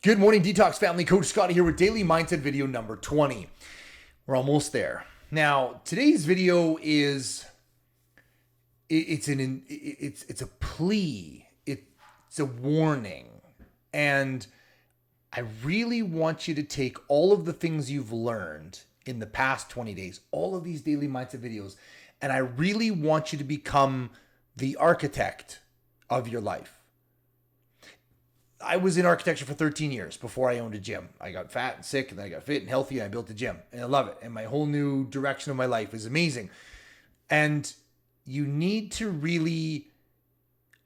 Good morning, Detox family. Coach Scotty here with daily mindset video number 20. We're almost there. Now, today's video is it's a plea. It's a warning. And I really want you to take all of the things you've learned in the past 20 days, all of these daily mindset videos, and I really want you to become the architect of your life. I was in architecture for 13 years before I owned a gym. I got fat and sick, and then I got fit and healthy, and I built a gym, and I love it. And my whole new direction of my life is amazing. And you need to really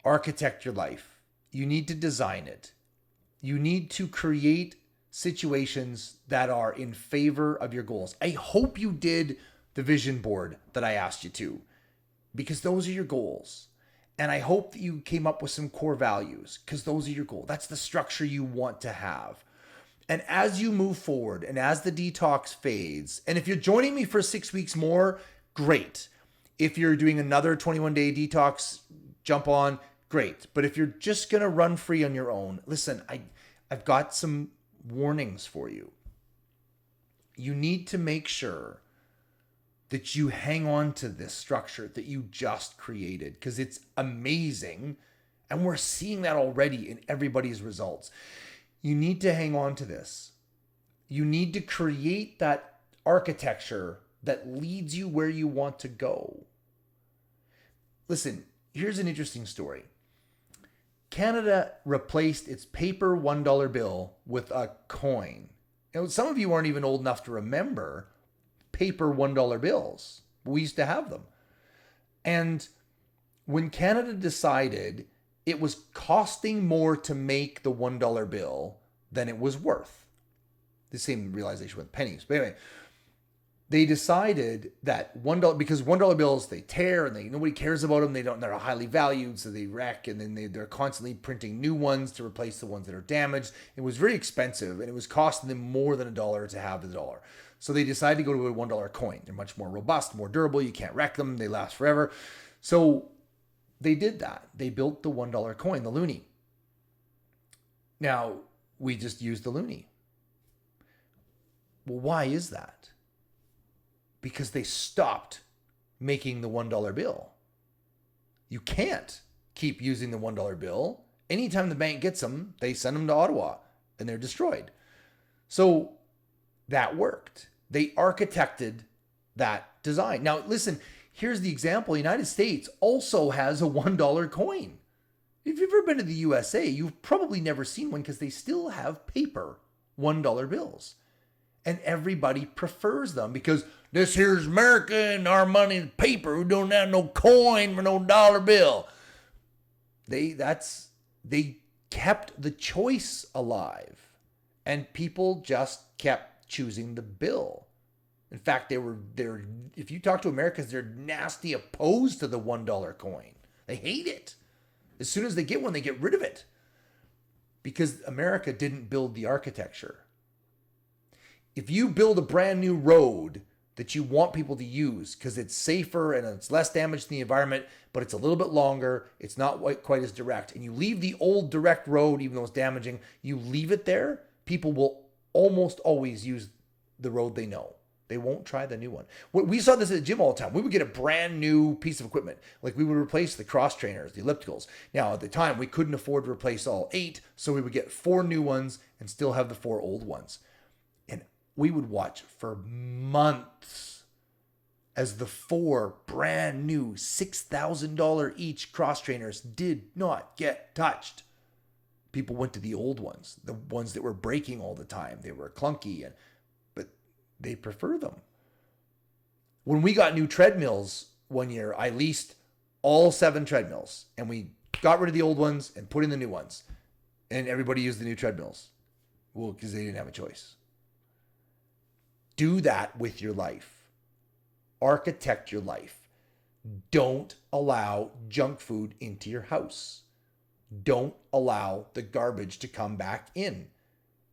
architect your life. You need to design it. You need to create situations that are in favor of your goals. I hope you did the vision board that I asked you to, because those are your goals. And I hope that you came up with some core values, because those are your goals. That's the structure you want to have. And as you move forward and as the detox fades, and if you're joining me for 6 weeks more, great. If you're doing another 21-day detox, jump on, great. But if you're just going to run free on your own, listen, I've got some warnings for you. You need to make sure that you hang on to this structure that you just created, because it's amazing. And we're seeing that already in everybody's results. You need to hang on to this. You need to create that architecture that leads you where you want to go. Listen, here's an interesting story. Canada replaced its paper $1 bill with a coin. Now, some of you aren't even old enough to remember paper $1 bills. We used to have them. And when Canada decided it was costing more to make the $1 bill than it was worth, the same realization with pennies. But anyway, they decided that $1, because $1 bills, they tear and nobody cares about them. They're highly valued, so they wreck, and then they're constantly printing new ones to replace the ones that are damaged. It was very expensive, and it was costing them more than $1 to have the dollar. So they decided to go to a $1 coin. They're much more robust, more durable. You can't wreck them. They last forever. So they did that. They built the $1 coin, the loonie. Now, we just use the loonie. Well, why is that? Because they stopped making the $1 bill. You can't keep using the $1 bill. Anytime the bank gets them, they send them to Ottawa and they're destroyed. So that worked. They architected that design. Now, listen, here's the example. The United States also has a $1 coin. If you've ever been to the USA, you've probably never seen one, because they still have paper $1 bills. And everybody prefers them because this here's America and our money is paper. We don't have no coin for no dollar bill. They kept the choice alive, and people just kept choosing the bill. In fact, they're if you talk to Americans, they're nasty opposed to the $1 coin. They hate it. As soon as they get one, they get rid of it, because America didn't build the architecture. If you build a brand new road that you want people to use because it's safer and it's less damage to the environment, but it's a little bit longer, it's not quite as direct, and you leave the old direct road, even though it's damaging, you leave it there, people will almost always use the road they know. They won't try the new one. We saw this at the gym all the time. We would get a brand new piece of equipment. Like, we would replace the cross trainers, the ellipticals. Now, at the time, we couldn't afford to replace all 8, so we would get 4 new ones and still have the 4 old ones. And we would watch for months as the 4 brand new $6,000 each cross trainers did not get touched. People went to the old ones, the ones that were breaking all the time. They were clunky, but they prefer them. When we got new treadmills one year, I leased all 7 treadmills, and we got rid of the old ones and put in the new ones. And everybody used the new treadmills. Well, because they didn't have a choice. Do that with your life. Architect your life. Don't allow junk food into your house. Don't allow the garbage to come back in.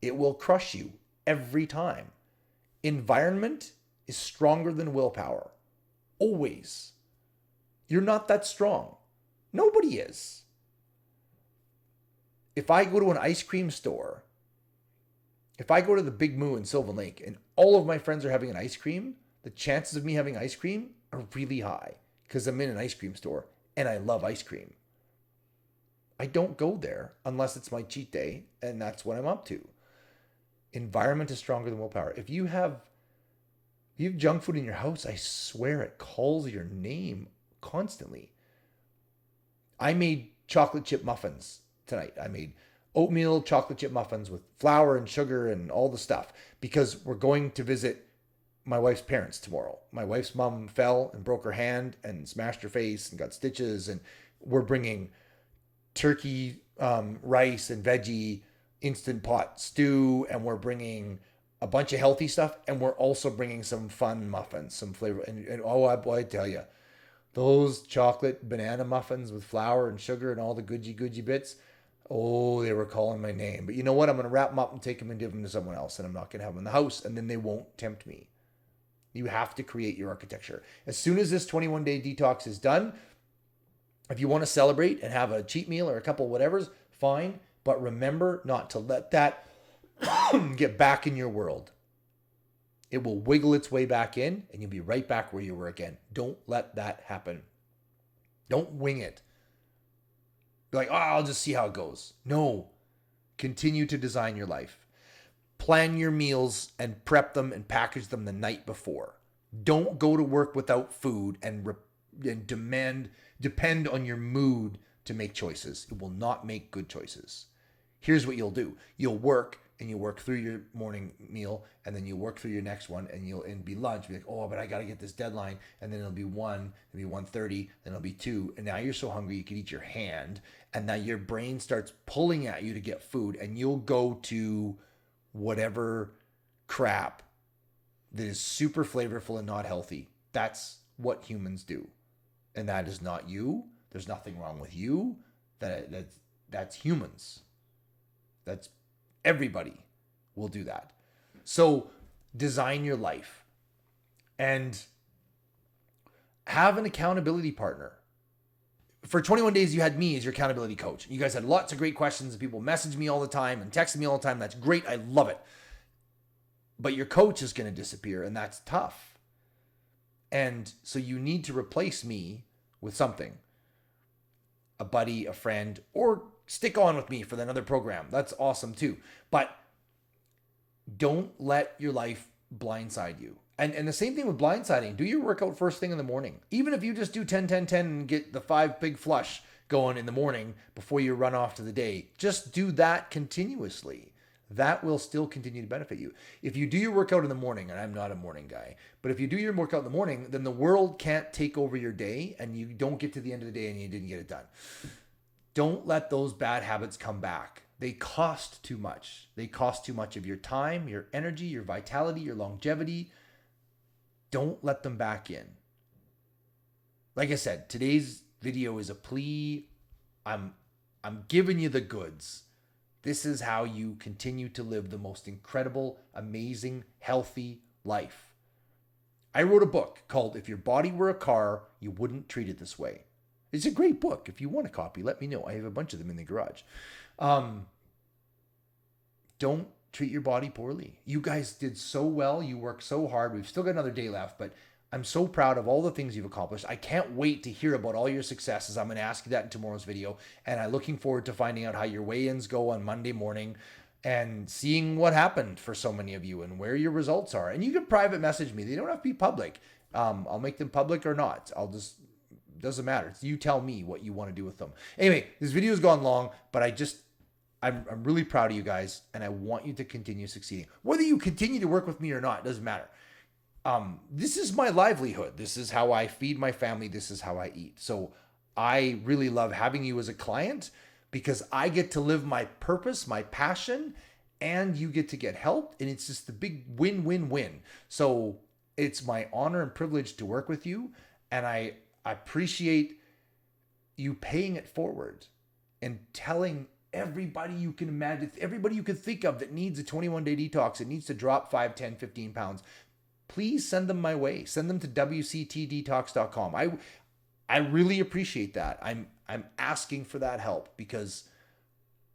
It will crush you every time. Environment is stronger than willpower. Always. You're not that strong. Nobody is. If I go to an ice cream store If I go to the Big Moo in Sylvan Lake and all of my friends are having an ice cream, the chances of me having ice cream are really high because I'm in an ice cream store and I love ice cream. I don't go there unless it's my cheat day, and that's what I'm up to. Environment is stronger than willpower. If you have junk food in your house, I swear it calls your name constantly. I made chocolate chip muffins tonight. I made oatmeal chocolate chip muffins with flour and sugar and all the stuff because we're going to visit my wife's parents tomorrow. My wife's mom fell and broke her hand and smashed her face and got stitches, and we're bringing turkey, rice and veggie instant pot stew, and we're bringing a bunch of healthy stuff, and we're also bringing some fun muffins, some flavor. And oh, boy, I tell you, those chocolate banana muffins with flour and sugar and all the goodgy bits, oh, they were calling my name. But you know what? I'm going to wrap them up and take them and give them to someone else, and I'm not going to have them in the house, and then they won't tempt me. You have to create your architecture. As soon as this 21-day detox is done, if you want to celebrate and have a cheat meal or a couple of whatevers, fine. But remember not to let that get back in your world. It will wiggle its way back in and you'll be right back where you were again. Don't let that happen. Don't wing it. Be like, oh, I'll just see how it goes. No. Continue to design your life. Plan your meals and prep them and package them the night before. Don't go to work without food and depend on your mood to make choices. It will not make good choices. Here's what you'll do. You'll work and you work through your morning meal, and then you work through your next one, and it'll be lunch. Be like, oh, but I got to get this deadline, and then it'll be 1:30, then it'll be 2, and now you're so hungry you could eat your hand, and now your brain starts pulling at you to get food, and you'll go to whatever crap that is super flavorful and not healthy. That's what humans do, and that is not you. There's nothing wrong with you. That's humans. That's everybody will do that. So design your life and have an accountability partner. For 21 days, you had me as your accountability coach. You guys had lots of great questions. People message me all the time and text me all the time. That's great. I love it. But your coach is going to disappear, and that's tough. And so you need to replace me with something. A buddy, a friend, or stick on with me for another program. That's awesome too. But don't let your life blindside you. And the same thing with blindsiding. Do your workout first thing in the morning. Even if you just do 10-10-10 and get the 5 big flush going in the morning before you run off to the day. Just do that continuously. That will still continue to benefit you. If you do your workout in the morning, and I'm not a morning guy, but if you do your workout in the morning, then the world can't take over your day and you don't get to the end of the day and you didn't get it done. Don't let those bad habits come back. They cost too much. They cost too much of your time, your energy, your vitality, your longevity. Don't let them back in. Like I said, today's video is a plea. I'm giving you the goods. This is how you continue to live the most incredible, amazing, healthy life. I wrote a book called If Your Body Were a Car, You Wouldn't Treat It This Way. It's a great book. If you want a copy, let me know. I have a bunch of them in the garage. Don't treat your body poorly. You guys did so well. You worked so hard. We've still got another day left, but I'm so proud of all the things you've accomplished. I can't wait to hear about all your successes. I'm going to ask you that in tomorrow's video, and I'm looking forward to finding out how your weigh-ins go on Monday morning and seeing what happened for so many of you and where your results are. And you can private message me. They don't have to be public. I'll make them public or not. Doesn't matter. It's you tell me what you want to do with them. Anyway, this video has gone long, but I'm really proud of you guys, and I want you to continue succeeding. Whether you continue to work with me or not, doesn't matter. This is my livelihood. This is how I feed my family. This is how I eat. So I really love having you as a client because I get to live my purpose, my passion, and you get to get helped. And it's just the big win-win-win. So it's my honor and privilege to work with you. And I appreciate you paying it forward and telling everybody you can imagine, everybody you can think of that needs a 21-day detox, that needs to drop 5, 10, 15 pounds. Please send them my way. Send them to wctdetox.com. I really appreciate that. I'm asking for that help because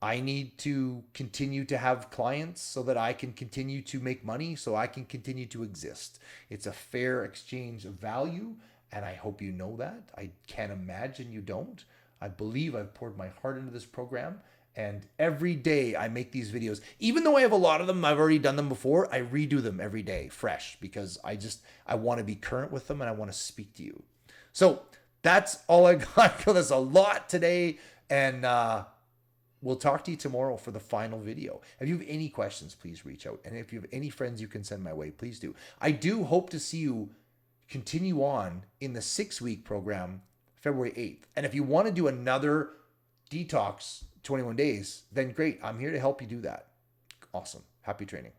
I need to continue to have clients so that I can continue to make money, so I can continue to exist. It's a fair exchange of value, and I hope you know that. I can't imagine you don't. I believe I've poured my heart into this program, and every day I make these videos. Even though I have a lot of them, I've already done them before, I redo them every day fresh because I want to be current with them and I want to speak to you. So that's all I got. There's a lot today, and we'll talk to you tomorrow for the final video. If you have any questions, please reach out. And if you have any friends you can send my way, please do. I do hope to see you continue on in the 6-week program, February 8th. And if you want to do another detox 21 days, then great. I'm here to help you do that. Awesome. Happy training.